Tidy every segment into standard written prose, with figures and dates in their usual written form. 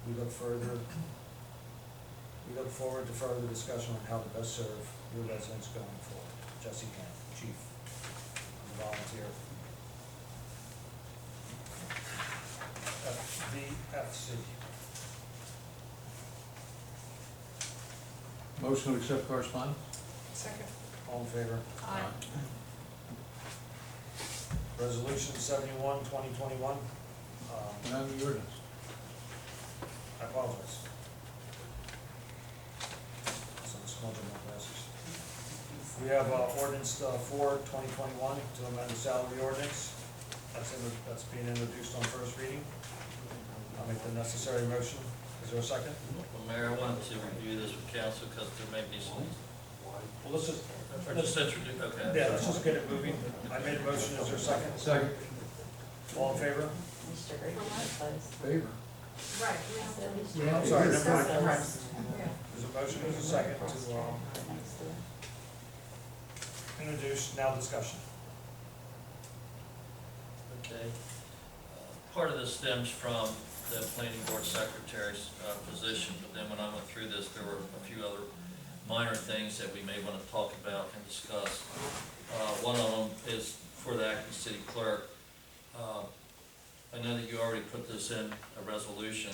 we look forward to further discussion on how to best serve your residents going forward. Jesse Camp, Chief, I'm a volunteer. FVFC. Motion to accept correspondence? Second. All in favor? Aye. Resolution 71, 2021. And on the ordinance. I apologize. Some smudge in my glasses. We have ordinance 4, 2021 to amend the salary ordinance. That's being introduced on first reading. I'll make the necessary motion. Is there a second? Well, Mayor, I wanted to review this with council because there may be some, Well, let's just, or just introduce, okay. yeah, let's just get it moving. I made a motion. Is there a second? Second. All in favor? Mr. Green, please. Favor. Right. Yeah. I'm sorry, never mind. Right. Yeah. There's a motion. There's a second to introduce. Now discussion. Okay. Part of this stems from the planning board secretary's position, but then when I went through this, there were a few other minor things that we may want to talk about and discuss. One of them is for the acting city clerk. I know that you already put this in a resolution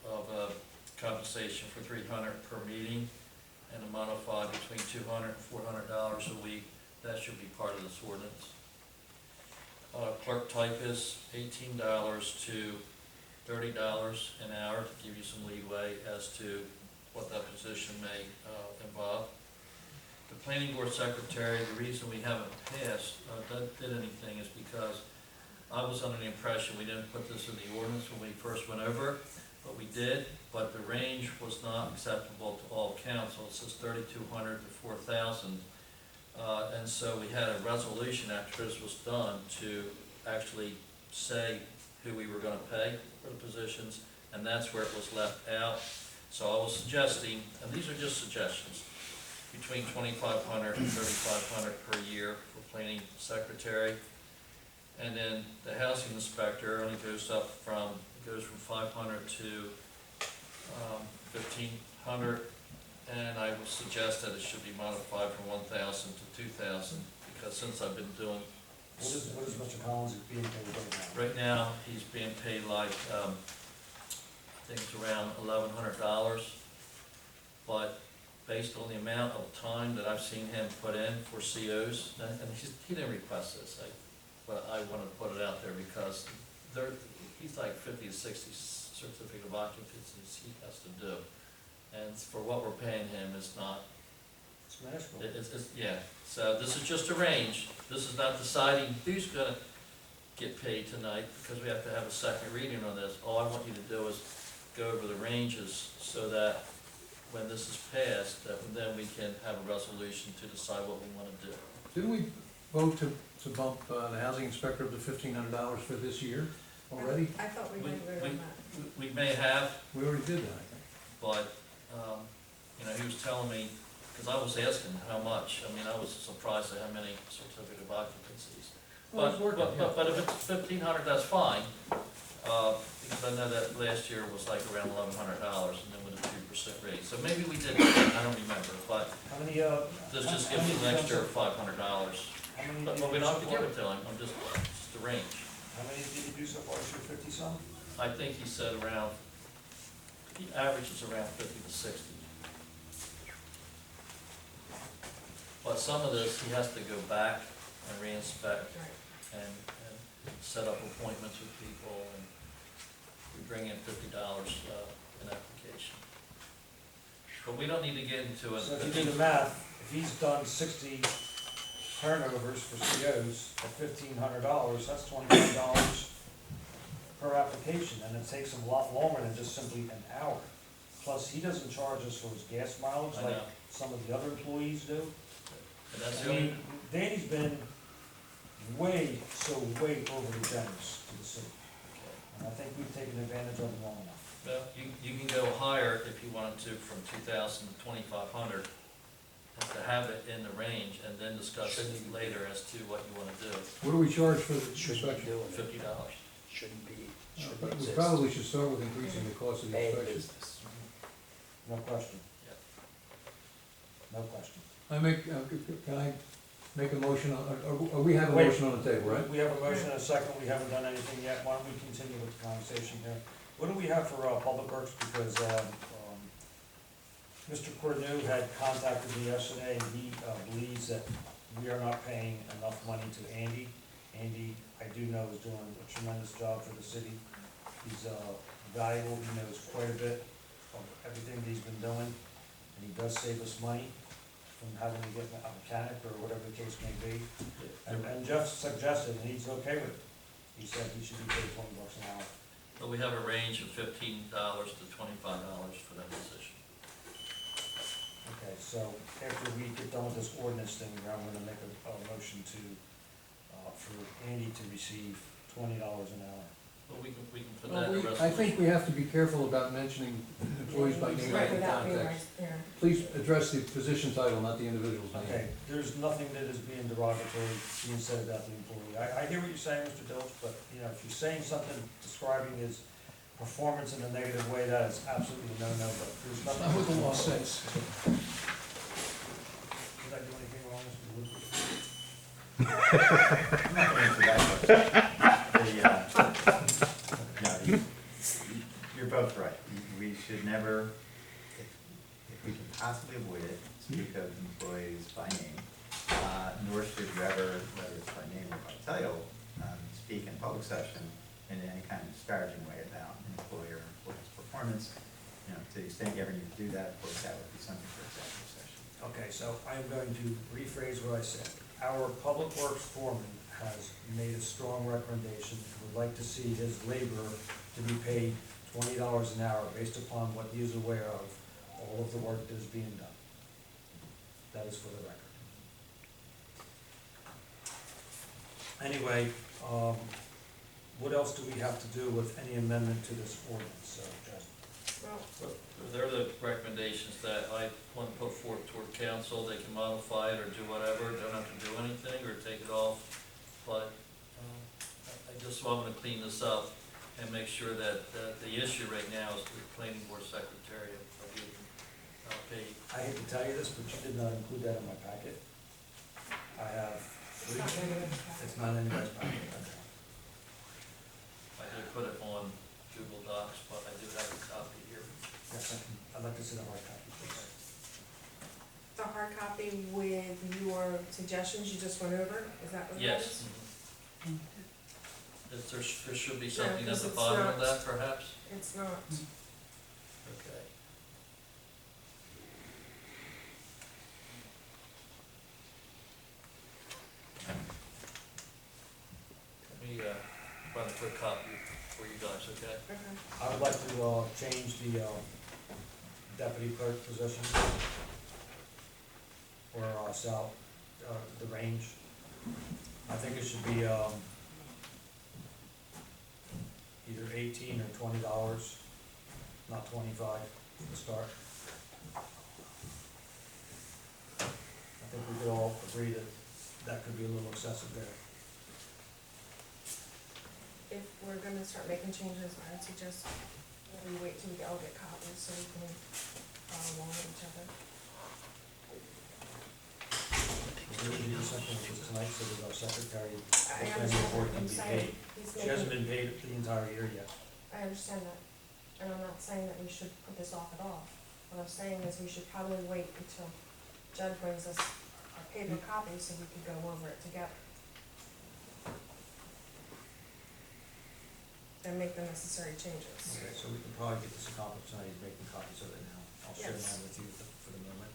of compensation for $300 per meeting and a modified between $200 and $400 a week. That should be part of this ordinance. Clerk typist, $18 to $30 an hour to give you some leeway as to what that position may involve. The planning board secretary, the reason we haven't passed, did anything is because I was under the impression we didn't put this in the ordinance when we first went over it, but we did, but the range was not acceptable to all council. It says 3,200 to 4,000. And so we had a resolution after this was done to actually say who we were going to pay for the positions, and that's where it was left out. So I was suggesting, and these are just suggestions, between $2,500 and $3,500 per year for planning secretary. And then the housing inspector only goes from 500 to 1,500. And I would suggest that it should be modified from 1,000 to 2,000, because since I've been doing. What is Mr. Collins being paid Right now, he's being paid like, I think it's around $1,100. But based on the amount of time that I've seen him put in for COs, and he didn't request this, but I want to put it out there because he's like 50 to 60 certificate of occupancies he has to do. And for what we're paying him, it's not, It's manageable. yeah. So this is just a range. This is not deciding who's gonna get paid tonight, because we have to have a second reading on this. All I want you to do is go over the ranges so that when this is passed, that then we can have a resolution to decide what we wanna do. Didn't we vote to bump the housing inspector up to $1,500 for this year already? I thought we might vote on that. We may have, We already did that, I think. but, he was telling me, because I was asking how much, I was surprised at how many certificate of occupancies. Well, it's working, yeah. But if it's 1,500, that's fine, because I know that last year was like around $1,100, and then with a 2% raise. So maybe we did, I don't remember, but How many, this just gives you an extra $500. how many? But we don't have to give it to him, I'm just the range. How many did you do so far? Is it 50 some? I think he said around, the average is around 50 to 60. But some of this, he has to go back and re-inspect Right. and set up appointments with people, and we bring in $50 an application. But we don't need to get into it. So if you do the math, if he's done 60 turnovers for COs at $1,500, that's $25 per application, and it takes him a lot longer than just simply an hour. Plus, he doesn't charge us for his gas mileage I like know. some of the other employees do. And that's I the only, mean, Danny's been way overly generous to the city, and I think we've taken advantage of him long enough. well, you can go higher if you wanted to, from 2,000 to 2,500, and to have it in the range, and then discuss it later as to what you want to do. What do we charge for the inspection? $50. Shouldn't be should But we exist. probably should start with increasing the cost of the Bad inspection. business. No question. Yep. No question. Can I make a motion, or we have a Wait. motion on the table, right? We have a motion and a second, we haven't done anything yet, why don't we continue with the conversation here? What do we have for, Public Works, because, Mr. Cordew had contacted me yesterday, and he, believes that we are not paying enough money to Andy. Andy, I do know, is doing a tremendous job for the city. He's, valuable, he knows quite a bit of everything that he's been doing, and he does save us money from having to get a mechanic or whatever the case may be. And Jeff suggested, and he's okay with it, he said he should be paid $20 an hour. But we have a range of $15 to $25 for that position. Okay, so after we get done with this ordinance thing, I'm gonna make a motion to, for Andy to receive $20 an hour. But we can put Well, that in the I resolution. think we have to be careful about mentioning employees by name Right, and without being context. right, yeah. Please address the position title, not the individual's name. Okay, there's nothing that is being derogatory being said about the employee. I hear what you're saying, Mr. Dilch, but, you know, if you're saying something describing his performance in a negative way, that is absolutely a no-no, but there's That's nothing. not what the law says. Did I do anything wrong, Mr. Wood? I'm not going into that much. No, you're both right. We should never, if we can possibly avoid it, speak of employees by name. Nor should you ever, whether it's by name or by title, speak in public session in any kind of disparaging way about an employee or employee's performance. You know, to the extent you ever need to do that, of course, that would be something for executive session. Okay, so I'm going to rephrase what I said. Our Public Works foreman has made a strong recommendation, would like to see his laborer to be paid $20 an hour based upon what he is aware of, all of the work that is being done. That is for the record. Anyway, what else do we have to do with any amendment to this ordinance, Justin? Well, So they're the recommendations that I want to put forth toward council. They can modify it or do whatever, don't have to do anything or take it off. But I just want to clean this up and make sure that the issue right now is the planning board secretary of being paid. I hate to tell you this, but you did not include that in my packet. I have it's three. not negative. It's not in anybody's packet. I did put it on Google Docs, but I do have a copy here. Yes, I'd like to see that hard copy, please. The hard copy with your suggestions you just went over, is that what it is? Yes. There should be something at because the it's bottom not- of that, perhaps? It's not. Okay. Let me, run a quick copy for you guys, okay? Okay. I would like to, change the, deputy clerk position. Or, the range. I think it should be, either $18 or $20, not 25 to start. I think we could all agree that that could be a little excessive there. If we're gonna start making changes, I would suggest that we wait till we all get copies so we can follow along with each other. We're going to do something with this tonight so that our secretary, I the planning understand board what can you're be saying. paid. He's She hasn't making, been paid the entire year yet. I understand that, and I'm not saying that we should put this off at all. What I'm saying is we should probably wait until Judd brings us our paper copies so we can go over it together. And make the necessary changes. Okay, so we can probably get this accomplished tonight, making copies of it now. I'll share Yes. mine with you for the moment.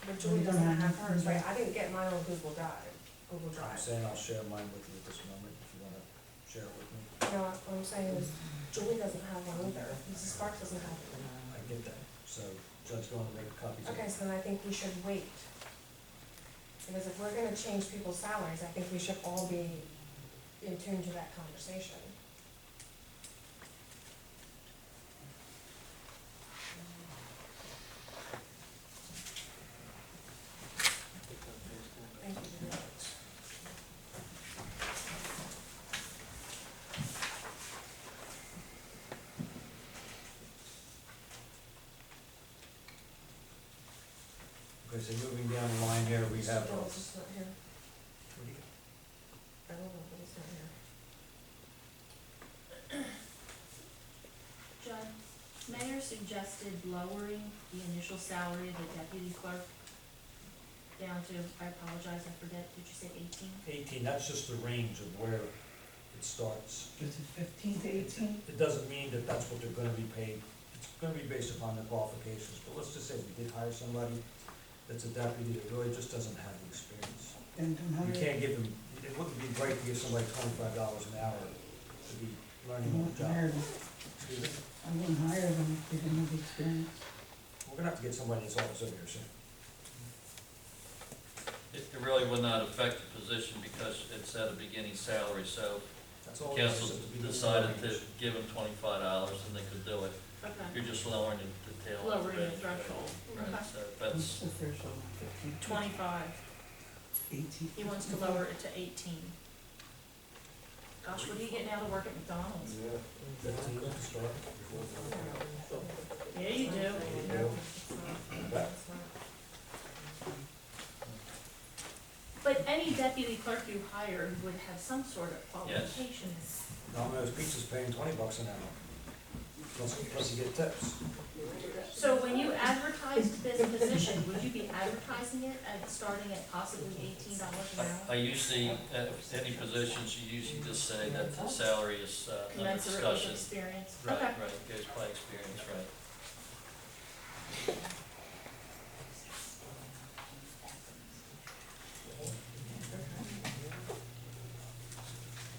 But Julie doesn't have hers, right? I didn't get mine on Google Drive, Google I'm Drive. saying I'll share mine with you at this moment, if you wanna share it with me. No, what I'm saying is Julie doesn't have one either, Mrs. Sparks doesn't have one. I get that, so Judge going to make copies of Okay, it. so then I think we should wait. Because if we're gonna change people's salaries, I think we should all be in tune to that conversation. Thank you very much. I say, moving down the line here, we have, Well, it's just not here. what do you- I don't know, but it's not here. Judd, Mayor suggested lowering the initial salary of the deputy clerk down to, I apologize, I forget, did you say 18? 18, that's just the range of where it starts. Is it 15 to 18? It doesn't mean that that's what they're gonna be paid. It's gonna be based upon their qualifications, but let's just say we did hire somebody that's a deputy that really just doesn't have the experience. And don't You hire, can't give them, it wouldn't be right to give somebody $25 an hour to be I learning on wouldn't the job. hire them. Excuse me? I wouldn't hire them if they didn't have the experience. We're gonna have to get somebody that's office over here soon. It really would not affect the position because it's at a beginning salary, so That's all. it is, council is to be the decided to range. give them $25 and they could do it. Okay. You're just lowering the tail. end of Lowering the it. threshold. Right, Okay. so What's that's, the threshold? 15? 25, 18? he wants to lower it to 18. Gosh, what are you getting out of work at McDonald's? 15 to start. Yeah, you do. You do. But But any deputy clerk you hired would have some sort of qualifications. Domino's Pizza's paying $20 an hour. Plus you get tips. So when you advertised this position, would you be advertising it at, starting at possibly $18 an hour? I usually, at any positions, you usually just say that the salary is, under Commensurate with discussion. experience? Right, Okay. right, goes by experience, right.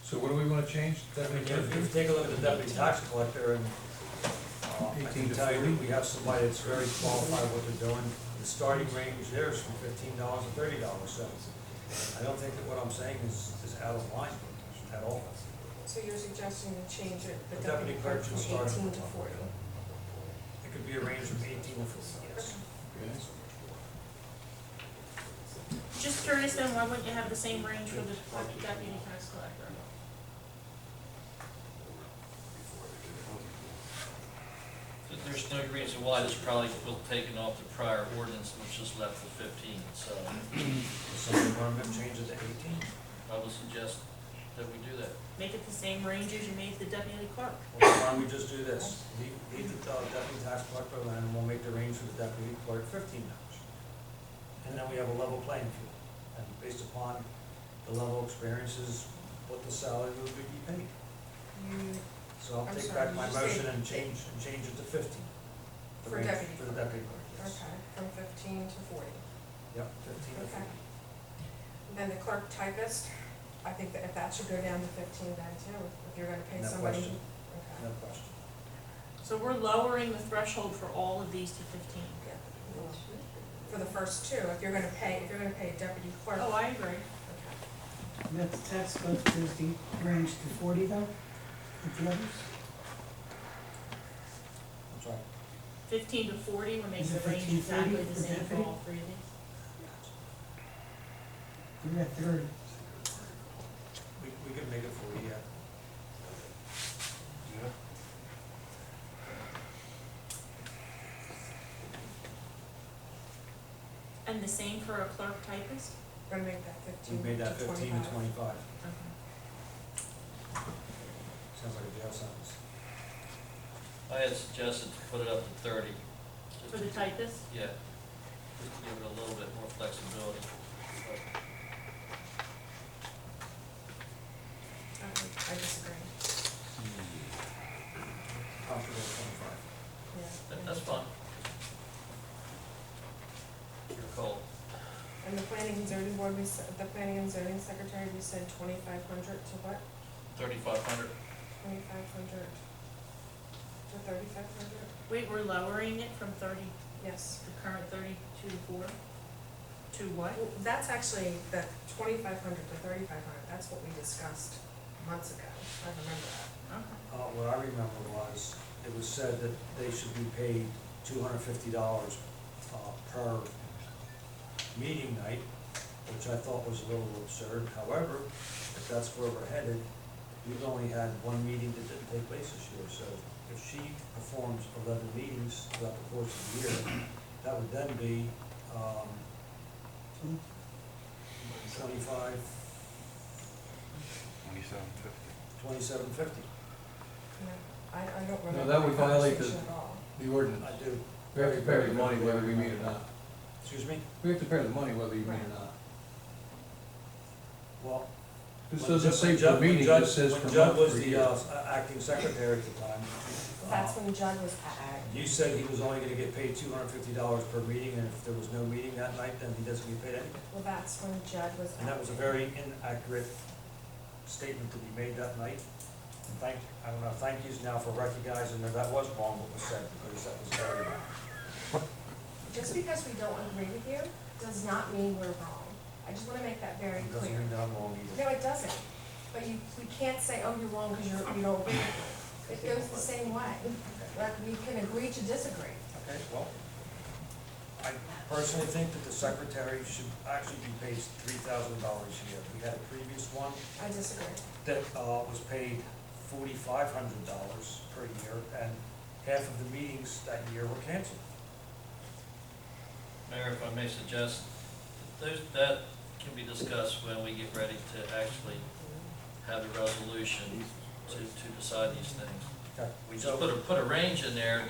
So what do we wanna change? I mean, if you take a look at the deputy tax collector and, I 18 can to tell you, 40? we have somebody that's very qualified what they're doing. The starting range there is from $15 to $30, so I don't think that what I'm saying is out of line at all. So you're suggesting to change it, the The deputy clerk from should start 18 at to 40? It could be a range from 18 to 50, yes. Just curious then, why wouldn't you have the same range for the deputy tax collector? There's no reason why this probably was taken off the prior ordinance, which just left the 15, so Somebody want to change it to 18? I would suggest that we do that. Make it the same range as you made the deputy clerk. Well, why don't we just do this? Leave the deputy tax collector alone, and we'll make the range for the deputy clerk $15. And then we have a level playing field. And based upon the level of experiences, what the salary would be paid. You, So I'll I'm take sorry, back my you just motion say- and change it to 15. The For range deputy For the clerk. deputy clerk, yes. okay, from 15 to 40. Yep, 15 to Okay. 40. Then the clerk typist, I think that if that should go down to 15 then too, if you're gonna pay No somebody. question. Okay. No question. So we're lowering the threshold for all of these to 15. Yeah. For the first two, if you're gonna pay a deputy clerk. Oh, I agree. Okay. That's tax collector's the range to 40 though, with the others? That's right. 15 to 40, we're making Is it the range 15 to 40 exactly the for same for deputy? all three of these. You're at 30. We can make it 40, yeah. And the same for a clerk typist? We're gonna make that We 15 made that to 15 to 25. 25. Okay. Sounds like a jail sentence. I had suggested to put it up to 30. For the typist? Yeah, just to give it a little bit more flexibility. But I disagree. Comfortable with 25. Yeah. that's fine. Your call. And the planning and zoning board, the planning and zoning secretary, we said 2,500 to what? 3,500. 2,500 to 3,500? Wait, we're lowering it from 30, Yes. the current 32 to 4? To what? Well, that's actually, the 2,500 to 3,500, that's what we discussed months ago. I remember that. Okay. What I remember was, it was said that they should be paid $250 per meeting night, which I thought was a little absurd. However, if that's where we're headed, we've only had one meeting that didn't take place this year, so if she performs 11 meetings throughout the course of the year, that would then be 25, 2750. I don't remember. that would the violate the- conversation at all. The ordinance. I do. We have to pay the money whether we meet or not. Excuse me? We have to pay the money whether you meet or not. Well. This when doesn't Judd- say when per Judd- meeting, when it says per When Judd month was per the year. acting secretary at the time, That's when Judd was you said he was only gonna get paid $250 per meeting, and if there was no meeting that night, then he doesn't get paid anything. well, that's when Judd was. And that was a very inaccurate statement to be made that night. And I don't know, thank yous now for recognizing that that was wrong what was said, because that was very wrong. Just because we don't agree with you does not mean we're wrong. I just wanna make that very It doesn't clear. mean that I'm wrong either. No, it doesn't. But we can't say, oh, you're wrong because you don't agree with me. It goes the same way. Like, we can agree to disagree. Okay, well, I personally think that the secretary should actually be paid $3,000 a year. We had a previous one I disagree. that was paid $4,500 per year, and half of the meetings that year were canceled. Mayor, if I may suggest, that can be discussed when we get ready to actually have a resolution to decide these things. Okay, We just put a range in there,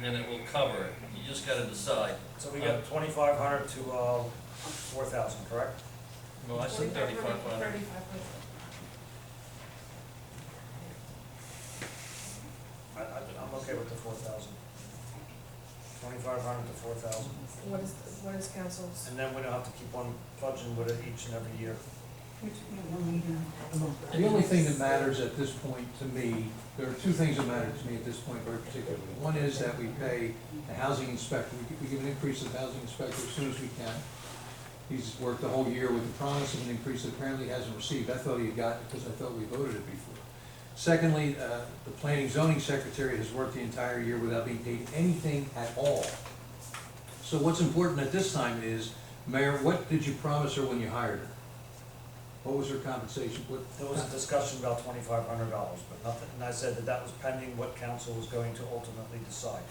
then it will cover it. You just gotta decide. so we got 2,500 to 4,000, correct? Well, I said 3,500. 3,500. I'm okay with the 4,000. 2,500 to 4,000. What is council's? And then we don't have to keep on fudging with it each and every year. The only thing that matters at this point to me, there are two things that matter to me at this point very particularly. One is that we pay the housing inspector, we give an increase to the housing inspector as soon as we can. He's worked the whole year with the promise of an increase that apparently he hasn't received. I thought he had gotten it because I thought we voted it before. Secondly, the planning zoning secretary has worked the entire year without being paid anything at all. So what's important at this time is, Mayor, what did you promise her when you hired her? What was her compensation? There was a discussion about $2,500, but nothing, and I said that that was pending what council was going to ultimately decide.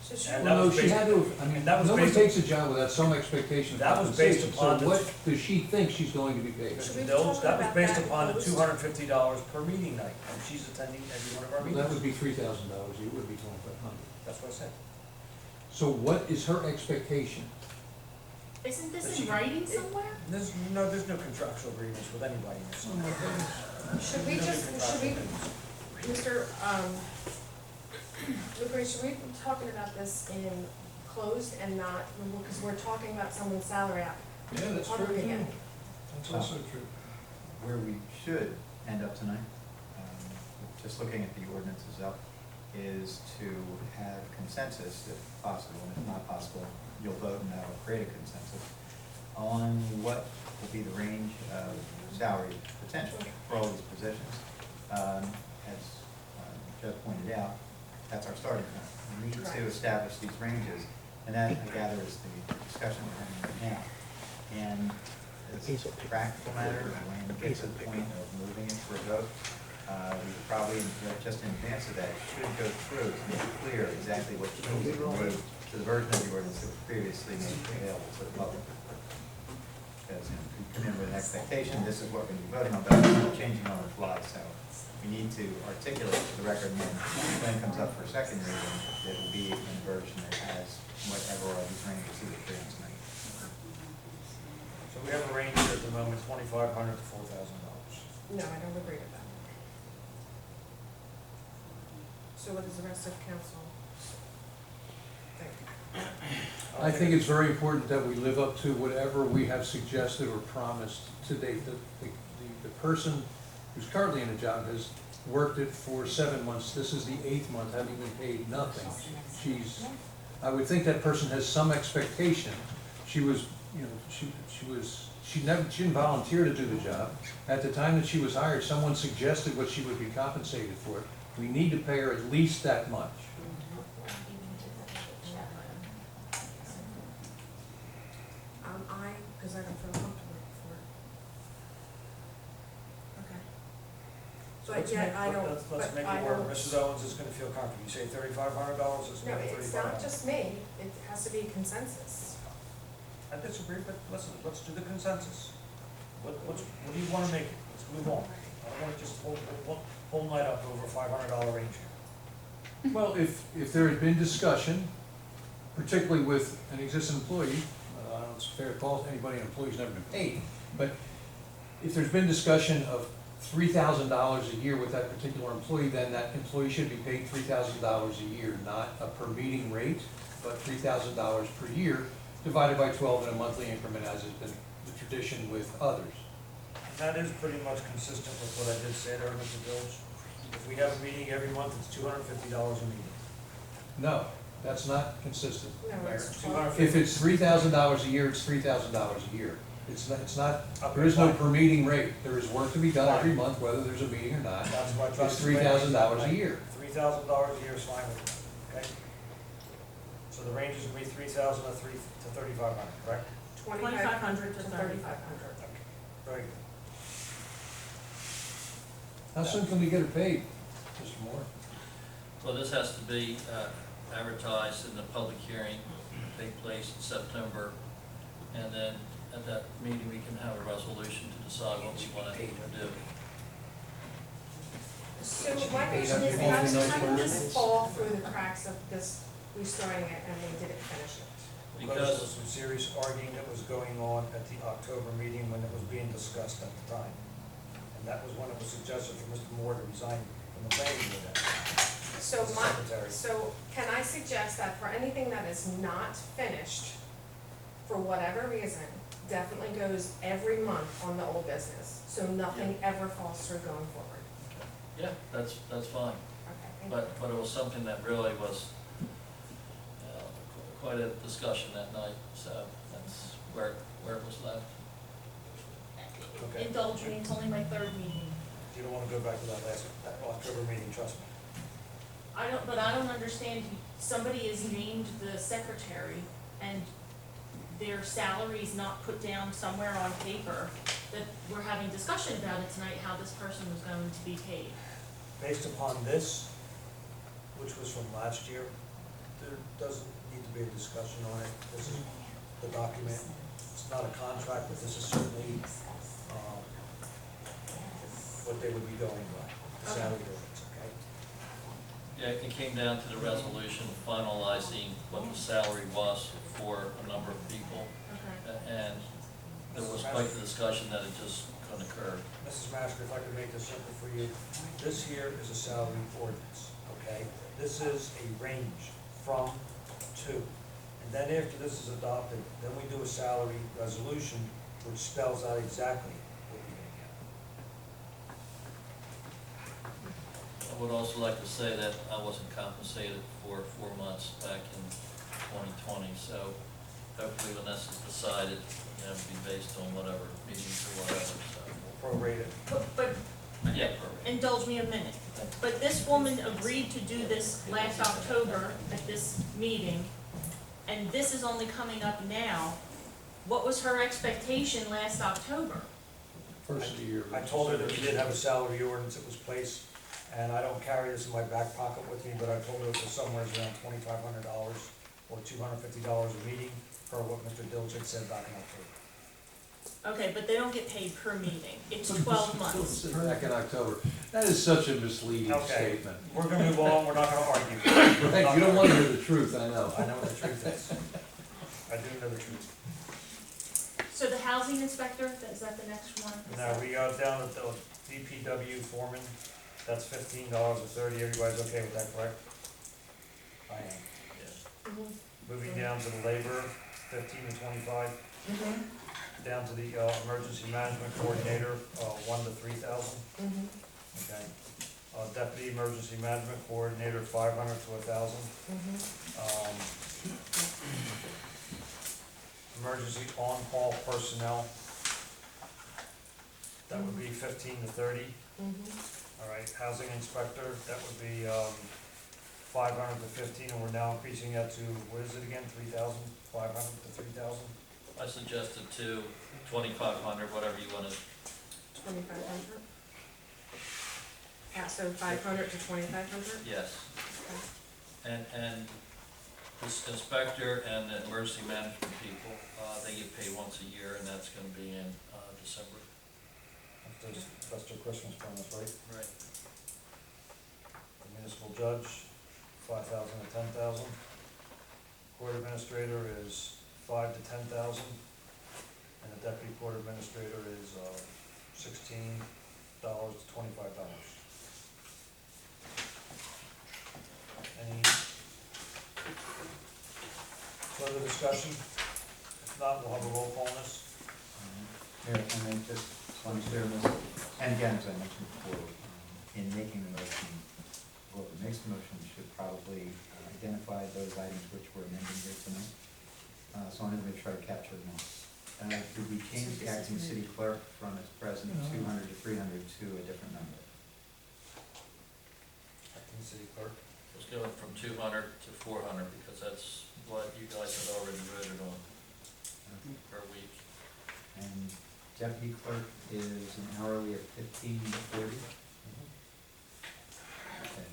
So should And we- that Well, no, was she based- had to, I mean, and that was nobody based- takes a job without some expectation of That was based compensation. upon So the- what does she think she's going to be paid? Should we That talk was about based that upon the post? $250 per meeting night, and she's attending every one of our Well, that meetings. would be $3,000, it would be 2,500. That's what I said. So what is her expectation? Isn't But this she- in writing somewhere? There's no contractual agreements with anybody in this. Should we just, Mr. Lucre, should we be talking about this in closed and not, because we're talking about someone's salary out? Yeah, that's Public true, too. again. That's also true. Where we should end up tonight, just looking at the ordinances up, is to have consensus if possible, and if not possible, you'll vote and that'll create a consensus on what will be the range of salary potential for all these positions. As Jeff pointed out, that's our starting point. We need to establish these ranges, and that, I gather, is the discussion we're having right now. And as a practical matter, when we get to the point of moving it for a vote, we probably, just in advance of that, should go through to make clear exactly what changes were made to the version of the ordinance that was previously made available to the public. Because, you come in with an expectation, this is what we're going to be voting on, but it's not changing on the fly, so we need to articulate to the record when it comes up for a second reading, that it will be in a version that has whatever are these ranges that we're creating tonight. So we have a range here at the moment, $2,500 to $4,000. No, I don't agree with that. So what does the rest of council think? I think it's very important that we live up to whatever we have suggested or promised to date. The person who's currently in a job has worked it for 7 months. This is the 8th month, having been paid nothing. I would think that person has some expectation. She was, you know, she didn't volunteer to do the job. At the time that she was hired, someone suggested what she would be compensated for. We need to pay her at least that much. Because I don't feel comfortable for it. Okay. But Let's yet, make- I don't, let's but make I it where don't. Mrs. Owens is gonna feel comfortable. You say $3,500, it's No, gonna be it's not $3,500. just me, it has to be consensus. I disagree, but listen, let's do the consensus. What do you wanna make it? Let's move on. I don't wanna just whole night up over $500 range here. Well, if there had been discussion, particularly with an existing employee, I don't know if it's fair to call anybody an employee who's never been paid, but if there's been discussion of $3,000 a year with that particular employee, then that employee should be paid $3,000 a year, not a per meeting rate, but $3,000 per year, divided by 12 in a monthly increment, as has been the tradition with others. That is pretty much consistent with what I did say there, Mr. Dilge. If we have a meeting every month, it's $250 a meeting. No, that's not consistent. No, it's Mayor, 12. If it's $3,000 a year, it's $3,000 a year. It's not, there is no per meeting rate. There is work to be done every month, whether there's a meeting or not. That's what I tried to It's explain. $3,000 a year. $3,000 a year is fine with me, okay? So the range is gonna be 3,000 to 3,500, correct? 2,500 to 3,500. Okay, very good. How soon can we get it paid, Mr. Moore? Well, this has to be advertised in the public hearing, take place in September, and then at that meeting, we can have a resolution to decide what we want to do. So my question is, how did this fall through the cracks of this, we starting it and we didn't finish it? Because there was some serious arguing that was going on at the October meeting when it was being discussed at the time. And that was when it was suggested for Mr. Moore to resign from the planning board. So As secretary. so can I suggest that for anything that is not finished, for whatever reason, definitely goes every month on the old business, so nothing ever falls through going forward? Yeah, that's fine, Okay, thank you. but it was something that really was quite a discussion that night, so that's where it was left. Okay. Indulge me, it's only my third meeting. You don't wanna go back to that October meeting, trust me. But I don't understand, somebody is named the secretary and their salary is not put down somewhere on paper, that we're having discussion about it tonight, how this person was going to be paid. Based upon this, which was from last year, there doesn't need to be a discussion on it. This is the document. It's not a contract, but this is certainly, what they would be going by, the salary ordinance, okay? Yeah, it came down to the resolution finalizing what the salary was for a number of people, Okay. and there was quite the discussion that it just couldn't occur. Mrs. Master, if I could make this simple for you, this here is a salary ordinance, okay? This is a range from to. And then after this is adopted, then we do a salary resolution, which spells out exactly what you're gonna get. I would also like to say that I wasn't compensated for 4 months back in 2020, so hopefully when this is decided, it'll be based on whatever meetings or whatever, so. Prorated. But Yeah, indulge me a minute, but this woman agreed to do this last October at this meeting, and this is only coming up now. What was her expectation last October? First of the year. I told her that we did have a salary ordinance that was placed, and I don't carry this in my back pocket with me, but I told her it was somewhere around $2,500 or $250 a meeting, per what Mr. Dilge had said back in October. Okay, but they don't get paid per meeting, it's 12 months. Back in October. That is such a misleading Okay. statement. We're gonna move on, we're not gonna argue. Hey, you don't want to hear the truth, I know. I know what the truth is. I do know the truth. So the housing inspector, is that the next one? Now, we got down to the DPW foreman, that's $15.30, everybody's okay with that, correct? I am. Yeah. Mhm. Moving down to the labor, 15 to 25. Down to the emergency management coordinator, 1 to 3,000, Mhm. okay? Deputy emergency management coordinator, 500 to 1,000. Mhm. Emergency on-call personnel, that would be 15 to 30. Mhm. All right, housing inspector, that would be 500 to 15, and we're now increasing that to, what is it again, 3,000, 500 to 3,000? I suggested 2,500, whatever you wanted. 2,500? Yeah, so 500 to 2,500? Yes. And This inspector and the emergency management people, they get paid once a year, and that's gonna be in, December. That's their Christmas bonus, right? Right. The municipal judge, 5,000 to 10,000. Court administrator is 5 to 10,000, and the deputy court administrator is $16 to $25. Any further discussion? If not, we'll have a roll call on this. Mayor, and then just one clear this, and again, as I mentioned before, in making the motion, whoever makes the motion should probably identify those items which we're amending here tonight. So I'm gonna make sure I capture them all. Did we change the acting city clerk from its present 200 to 300 to a different number? Acting city clerk. Let's go from 200 to 400, because that's what you guys had already voted on per week. And deputy clerk is an hourly of 15 to 40. Okay.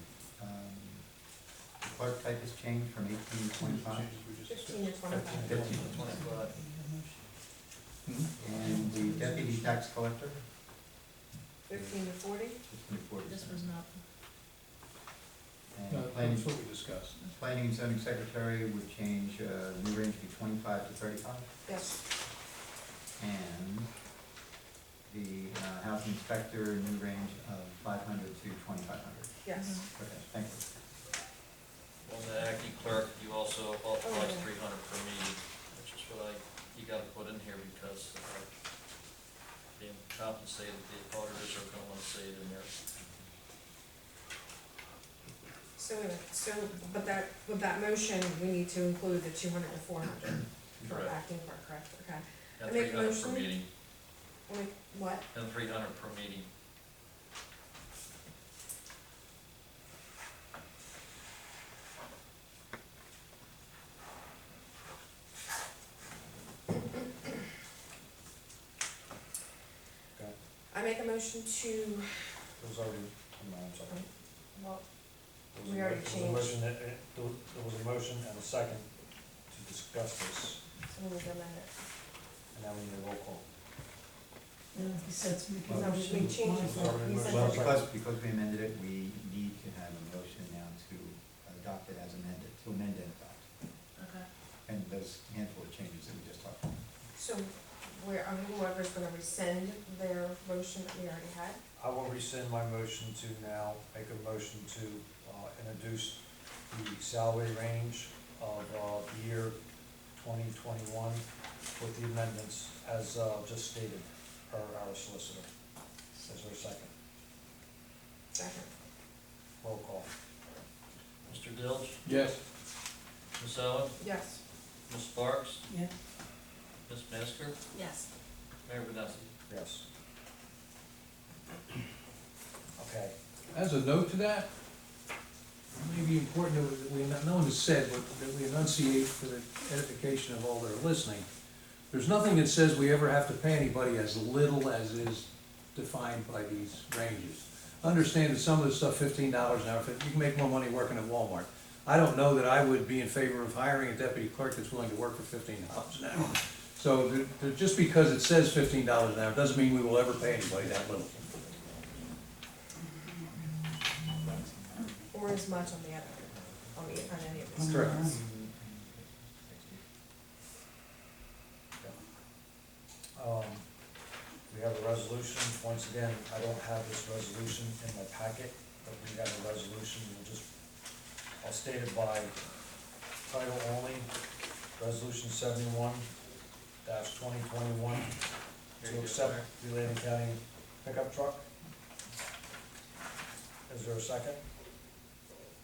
The clerk type has changed from 18 to 25. 15 to 25. 15 to 25. And the deputy tax collector, 15 to 40? 15 to 40. This was not, And planning, That's what we discussed. planning and zoning secretary would change, new range to be 25 to 35. Yes. And the housing inspector, new range of 500 to 2,500. Yes. Okay, thank you. On the acting clerk, you also authorized Oh, yeah. 300 per meeting, which is what you gotta put in here, because being compensated, the auditors are gonna wanna see it in there. So, but with that motion, we need to include the 200 to 400 for Correct. acting clerk, correct? Okay. And I make a 300 per motion. meeting, What? and 300 per meeting. Okay, I make a motion to, there was already, no, I'm sorry. well, There was We a already mo- there was a changed. motion there was a motion and a second to discuss this, so we need to amend it. and now we need a roll call. Yeah, he said to make a No, we motion. changed it. Sorry, We said well, that- Because we amended it, we need to have a motion now to adopt it as amended, to amend and adopt. okay. And those handful of changes that we just talked about. So whoever's gonna rescind their motion that we already had? I will rescind my motion to now make a motion to introduce the salary range of the year 2021 with the amendments as just stated per our solicitor. Is there a second? Second. Roll call. Mr. Dilge, Yes. Ms. Owen, Yes. Ms. Sparks, Yeah, Ms. Masker, Yes. Mayor Vanessa. Yes. Okay. As a note to that, it may be important that we, no one has said, but that we enunciate for the edification of all that are listening. There's nothing that says we ever have to pay anybody as little as is defined by these ranges. Understand that some of the stuff, $15 an hour, you can make more money working at Walmart. I don't know that I would be in favor of hiring a deputy clerk that's willing to work for $15 an hour. So just because it says $15 an hour, doesn't mean we will ever pay anybody that little. Or as much on the other, on any of these. Correct. We have a resolution, once again, I don't have this resolution in my packet, but we have a resolution, I'll state it by title only, resolution 71-2021, to accept the Landing County pickup truck. Is there a second?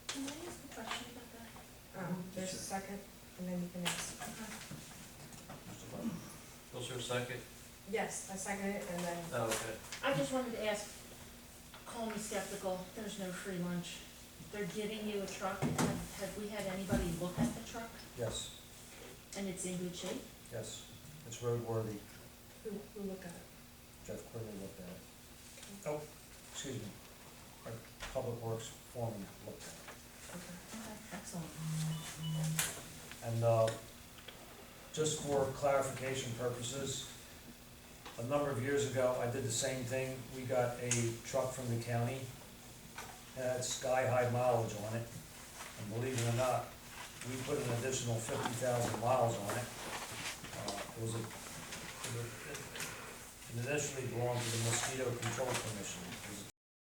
Can I ask a question about that? There's a second, and then you can ask. Mr. Butler? Was there a second? Yes, I second it, and then, Oh, okay. I just wanted to ask, call me skeptical, there's no free lunch. They're giving you a truck, have we had anybody look at the truck, Yes, and it's in good shape? yes, it's roadworthy, who looked at it? Jeff Quigley looked at it. Oh, excuse me, our Public Works foreman looked at it. Okay. Okay, excellent. And, just for clarification purposes, a number of years ago, I did the same thing. We got a truck from the county, had sky-high mileage on it, and believe it or not, we put an additional 50,000 miles on it. It initially belonged to the Mosquito Control Commission. It was